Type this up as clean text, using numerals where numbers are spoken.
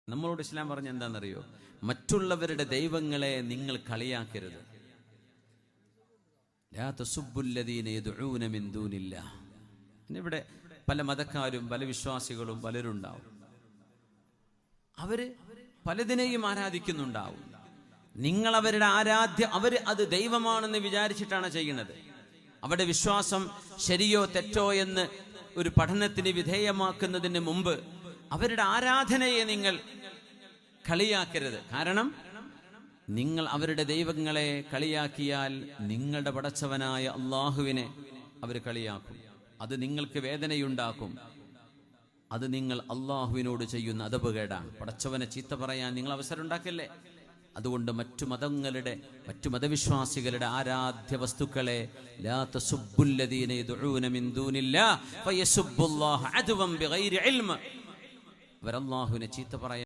നമ്മളോട് ഇസ്ലാം പറഞ്ഞ എന്താണെന്നറിയോ? മറ്റുള്ളവരുടെ ദൈവങ്ങളെ നിങ്ങൾ കളിയാക്കരുത്. ഇവിടെ പല മതക്കാരും പല വിശ്വാസികളും പലരും ഉണ്ടാവും. അവര് പലതിനെയും ആരാധിക്കുന്നുണ്ടാവും. നിങ്ങൾ അവരുടെ അവര് അത് ദൈവമാണെന്ന് വിചാരിച്ചിട്ടാണ് ചെയ്യുന്നത്. അവരുടെ വിശ്വാസം ശരിയോ തെറ്റോ എന്ന് ഒരു പഠനത്തിന് വിധേയമാക്കുന്നതിന് മുമ്പ് അവരുടെ ആരാധനയെ നിങ്ങൾ കളിയാക്കരുത്. കാരണം നിങ്ങൾ അവരുടെ ദൈവങ്ങളെ കളിയാക്കിയാൽ നിങ്ങളുടെ പടച്ചവനായ അള്ളാഹുവിനെ അവർ കളിയാക്കും. അത് നിങ്ങൾക്ക് വേദനയുണ്ടാക്കും. അത് നിങ്ങൾ അള്ളാഹുവിനോട് ചെയ്യുന്ന അദബുകേടാണ്. പടച്ചവനെ ചീത്ത പറയാൻ നിങ്ങൾ അവസരം ഉണ്ടാക്കല്ലേ. അതുകൊണ്ട് മറ്റു മതവിശ്വാസികളുടെ ആരാധ്യ വസ്തുക്കളെ ലാ തസുബ്ബുല്ലദീന യദ്ഊന മിൻ ദൂനില്ലാഹി ഫയസുബ്ബുല്ലാഹ അദ്വൻ ബിഗൈരി ഇൽമ, അവർ അല്ലാഹുവിനെ ചീത്ത പറയാൻ